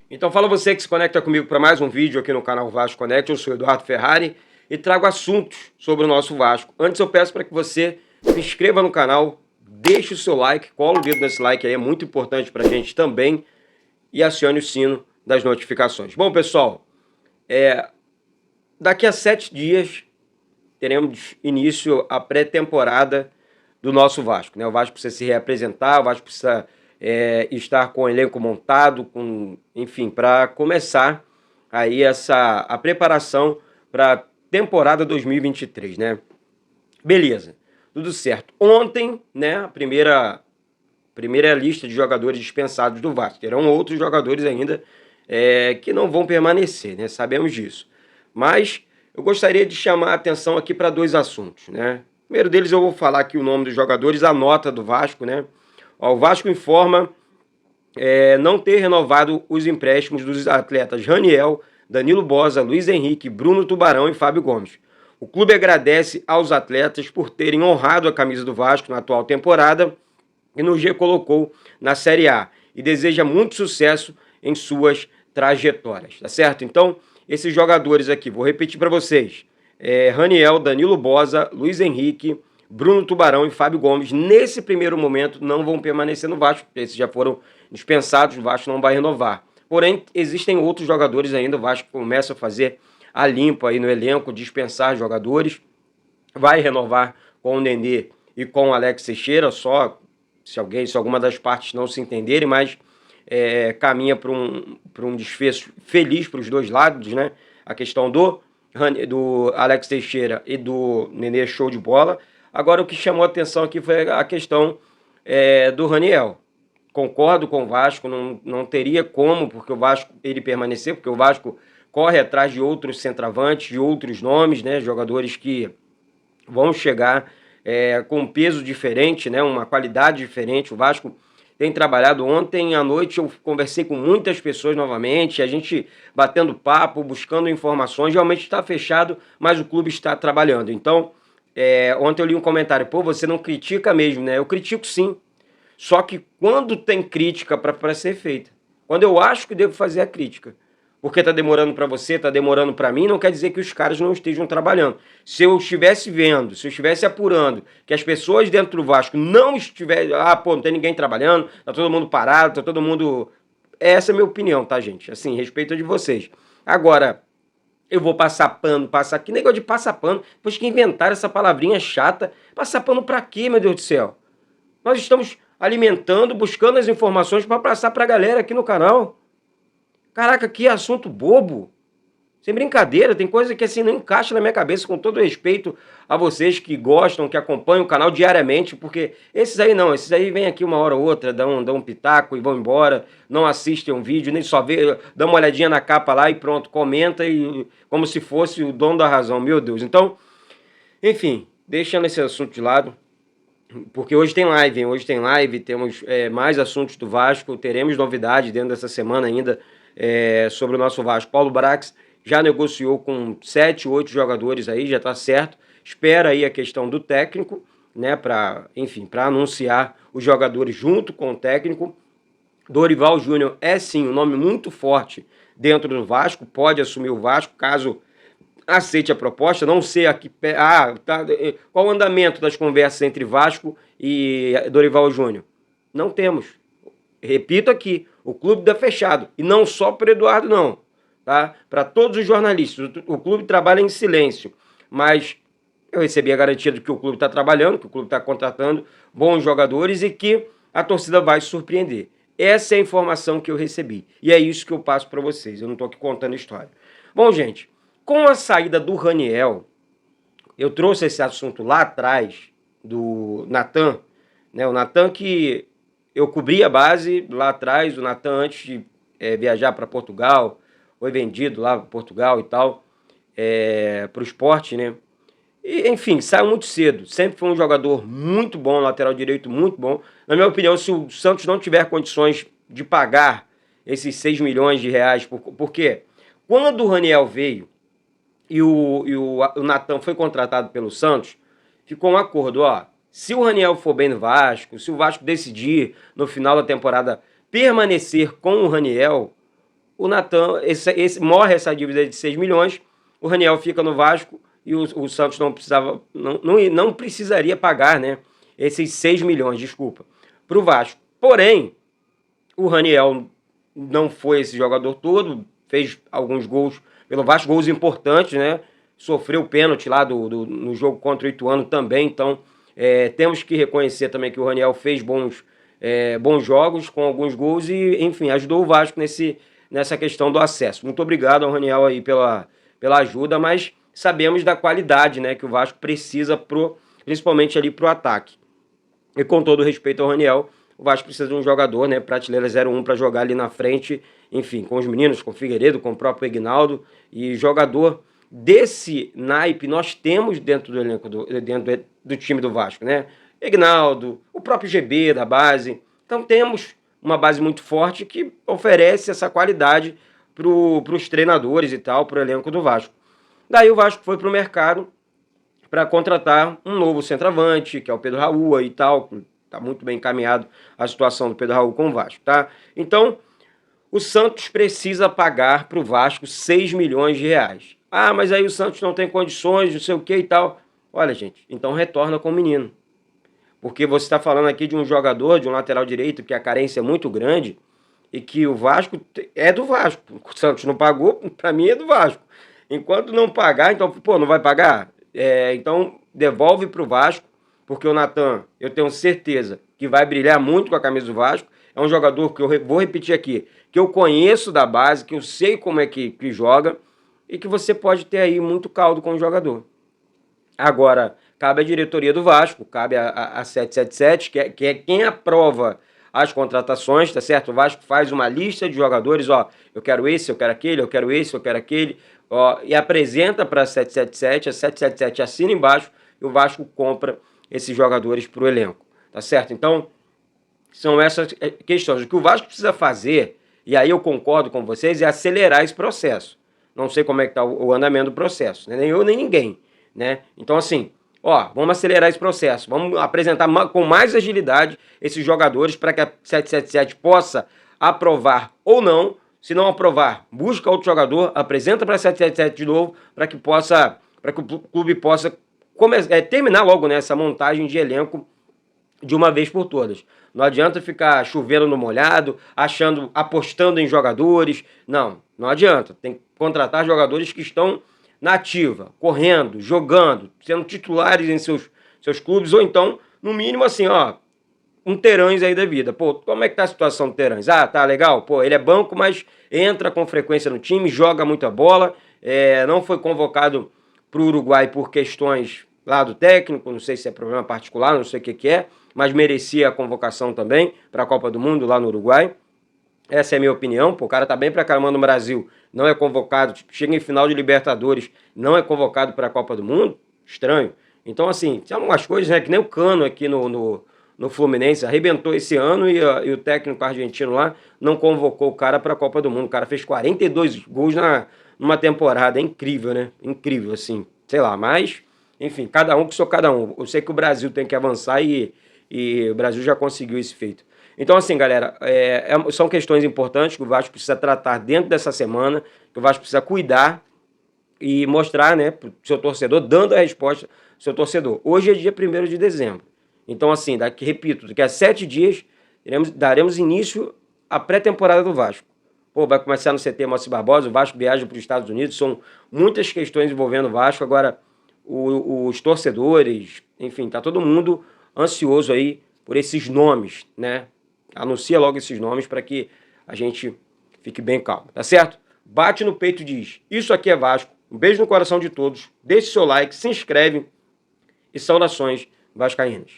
Então fala você que se conecta comigo para mais um vídeo aqui no canal Vasco Connect. Eu sou o Eduardo Ferrari e trago assuntos sobre o nosso Vasco. Antes eu peço para que você se inscreva no canal, deixe o seu like, cola o dedo nesse like aí, é muito importante para a gente também, e acione o sino das notificações. Bom, pessoal, daqui a 7 dias teremos início a pré-temporada do nosso Vasco, né? O Vasco precisa se reapresentar, o Vasco precisa estar com o elenco montado, enfim, para começar aí a preparação para a temporada 2023, né? Beleza, tudo certo. Ontem, né, a primeira lista de jogadores dispensados do Vasco. Terão outros jogadores ainda que não vão permanecer, né? Sabemos disso. Mas eu gostaria de chamar a atenção aqui para dois assuntos, né? Primeiro deles eu vou falar aqui o nome dos jogadores, a nota do Vasco, né? O Vasco informa não ter renovado os empréstimos dos atletas Raniel, Danilo Boza, Luiz Henrique, Bruno Tubarão e Fábio Gomes. O clube agradece aos atletas por terem honrado a camisa do Vasco na atual temporada e nos recolocou na Série A e deseja muito sucesso em suas trajetórias, tá certo? Então, esses jogadores aqui, vou repetir para vocês, Raniel, Danilo Boza, Luiz Henrique, Bruno Tubarão e Fábio Gomes, nesse primeiro momento, não vão permanecer no Vasco, porque esses já foram dispensados, o Vasco não vai renovar. Porém, existem outros jogadores ainda, o Vasco começa a fazer a limpa aí no elenco, dispensar jogadores, vai renovar com o Nenê e com o Alex Teixeira, só se alguma das partes não se entenderem, mas caminha para um desfecho feliz para os dois lados, né? A questão do Alex Teixeira e do Nenê, show de bola. Agora, o que chamou a atenção aqui foi a questão do Raniel. Concordo com o Vasco, não teria como, porque o Vasco ele permanecer, porque o Vasco corre atrás de outros centravantes, de outros nomes, né? Jogadores que vão chegar com um peso diferente, né? Uma qualidade diferente. O Vasco tem trabalhado. Ontem à noite eu conversei com muitas pessoas novamente, a gente batendo papo, buscando informações. Realmente está fechado, mas o clube está trabalhando. Então, ontem eu li um comentário, pô, você não critica mesmo, né? Eu critico sim, só que quando tem crítica para ser feita, quando eu acho que devo fazer a crítica, porque tá demorando para você, tá demorando para mim, não quer dizer que os caras não estejam trabalhando. Se eu estivesse vendo, se eu estivesse apurando que as pessoas dentro do Vasco não estiverem, não tem ninguém trabalhando, tá todo mundo parado, tá todo mundo... Essa é a minha opinião, tá, gente? Assim, respeito a de vocês. Agora, eu vou passar pano, que negócio de passar pano, depois que inventaram essa palavrinha chata, passar pano pra quê, meu Deus do céu? Nós estamos alimentando, buscando as informações para passar pra galera aqui no canal. Caraca, que assunto bobo. Sem brincadeira, tem coisa que assim não encaixa na minha cabeça, com todo respeito a vocês que gostam, que acompanham o canal diariamente, porque esses aí não, esses aí vêm aqui uma hora ou outra, dão um pitaco e vão embora, não assistem um vídeo, nem só vê, dá uma olhadinha na capa lá e pronto, comenta e como se fosse o dono da razão, meu Deus. Então, enfim, deixando esse assunto de lado, porque hoje tem live, hein? Hoje tem live, temos mais assuntos do Vasco, teremos novidades dentro dessa semana ainda, sobre o nosso Vasco. Paulo Brax já negociou com 7, 8 jogadores aí, já está certo. Espera aí a questão do técnico, né, para anunciar os jogadores junto com o técnico. Dorival Júnior é sim um nome muito forte dentro do Vasco, pode assumir o Vasco caso aceite a proposta. Não sei aqui, qual o andamento das conversas entre Vasco e Dorival Júnior? Não temos. Repito aqui, o clube está fechado. E não só para o Eduardo, não. Tá? Para todos os jornalistas. O clube trabalha em silêncio. Mas eu recebi a garantia de que o clube está trabalhando, que o clube está contratando bons jogadores e que a torcida vai se surpreender. Essa é a informação que eu recebi. E é isso que eu passo para vocês. Eu não estou aqui contando história. Bom, gente, com a saída do Raniel, eu trouxe esse assunto lá atrás do Natan, né? O Natan que... eu cobri a base lá atrás, o Natan antes de viajar para Portugal, foi vendido lá para Portugal e tal, para o Sport, né? E, enfim, saiu muito cedo, sempre foi um jogador muito bom, lateral direito muito bom. Na minha opinião, se o Santos não tiver condições de pagar esses 6 milhões de reais. Por quê? Quando o Raniel veio e o Natan foi contratado pelo Santos, ficou um acordo, ó, se o Raniel for bem no Vasco, se o Vasco decidir no final da temporada permanecer com o Raniel, o Natan, morre essa dívida de 6 milhões, o Raniel fica no Vasco e o Santos não precisaria pagar, né, esses 6 milhões, desculpa, para o Vasco. Porém, o Raniel não foi esse jogador todo, fez alguns gols pelo Vasco, gols importantes, né? Sofreu o pênalti lá no jogo contra o Ituano também, então temos que reconhecer também que o Raniel fez bons jogos com alguns gols e, enfim, ajudou o Vasco nessa questão do acesso. Muito obrigado ao Raniel aí pela ajuda, mas sabemos da qualidade, né, que o Vasco precisa, principalmente ali pro ataque. E com todo respeito ao Raniel, o Vasco precisa de um jogador, né, prateleira 0-1 para jogar ali na frente, enfim, com os meninos, com o Figueiredo, com o próprio Ignaldo, e jogador desse naipe nós temos dentro do elenco, dentro do time do Vasco, né? Ignaldo, o próprio GB da base. Então temos uma base muito forte que oferece essa qualidade para os treinadores e tal, para o elenco do Vasco. Daí o Vasco foi para o mercado para contratar um novo centroavante, que é o Pedro Raul e tal. Está muito bem encaminhado a situação do Pedro Raul com o Vasco, tá? Então, o Santos precisa pagar para o Vasco 6 milhões de reais. Ah, mas aí o Santos não tem condições, não sei o que e tal. Olha, gente, então retorna com o menino. Porque você está falando aqui de um jogador, de um lateral direito, que a carência é muito grande e que o Vasco é do Vasco. O Santos não pagou, para mim é do Vasco. Enquanto não pagar, então, pô, não vai pagar? Então, devolve para o Vasco, porque o Natan, eu tenho certeza que vai brilhar muito com a camisa do Vasco. É um jogador que eu vou repetir aqui, que eu conheço da base, que eu sei como é que joga e que você pode ter aí muito caldo com o jogador. Agora, cabe à diretoria do Vasco, cabe a 777, que é quem aprova as contratações, tá certo? O Vasco faz uma lista de jogadores, ó, eu quero esse, eu quero aquele, eu quero esse, eu quero aquele, ó, e apresenta para a 777, a 777 assina embaixo e o Vasco compra esses jogadores para o elenco, tá certo? Então, são essas questões. O que o Vasco precisa fazer, e aí eu concordo com vocês, é acelerar esse processo. Não sei como é que está o andamento do processo, né? Nem eu, nem ninguém, né? Então, assim, ó, vamos acelerar esse processo, vamos apresentar com mais agilidade esses jogadores para que a 777 possa aprovar ou não. Se não aprovar, busca outro jogador, apresenta para a 777 de novo, para que o clube possa terminar logo, né, essa montagem de elenco de uma vez por todas. Não adianta ficar chovendo no molhado, apostando em jogadores. Não adianta. Tem que contratar jogadores que estão na ativa, correndo, jogando, sendo titulares em seus clubes, ou então, no mínimo assim, ó, um Terãs aí da vida. Pô, como é que tá a situação do Terãs? Ah, tá legal? Pô, ele é banco, mas entra com frequência no time, joga muita bola, não foi convocado para o Uruguai por questões lá do técnico, não sei se é problema particular, não sei o que é, mas merecia a convocação também para a Copa do Mundo lá no Uruguai. Essa é a minha opinião. Pô, o cara tá bem pra caramba no Brasil, não é convocado, chega em final de Libertadores, não é convocado para a Copa do Mundo, estranho. Então, assim, tem algumas coisas, né, que nem o Cano aqui no Fluminense, arrebentou esse ano e o técnico argentino lá não convocou o cara para a Copa do Mundo. O cara fez 42 gols numa temporada, é incrível, né? Incrível, assim, sei lá, mas, enfim, cada um que sou cada um. Eu sei que o Brasil tem que avançar e o Brasil já conseguiu esse feito. Então, assim, galera, são questões importantes que o Vasco precisa tratar dentro dessa semana, que o Vasco precisa cuidar e mostrar, né, pro seu torcedor, dando a resposta ao seu torcedor. Hoje é dia 1º de dezembro. Então, assim, repito, daqui a 7 dias daremos início à pré-temporada do Vasco. Pô, vai começar no CT Moacir Barbosa, o Vasco viaja para os Estados Unidos, são muitas questões envolvendo o Vasco. Agora, os torcedores, enfim, tá todo mundo ansioso aí por esses nomes, né? Anuncia logo esses nomes para que a gente fique bem calmo, tá certo? Bate no peito e diz, isso aqui é Vasco. Um beijo no coração de todos, deixe seu like, se inscreve e saudações vascaínas.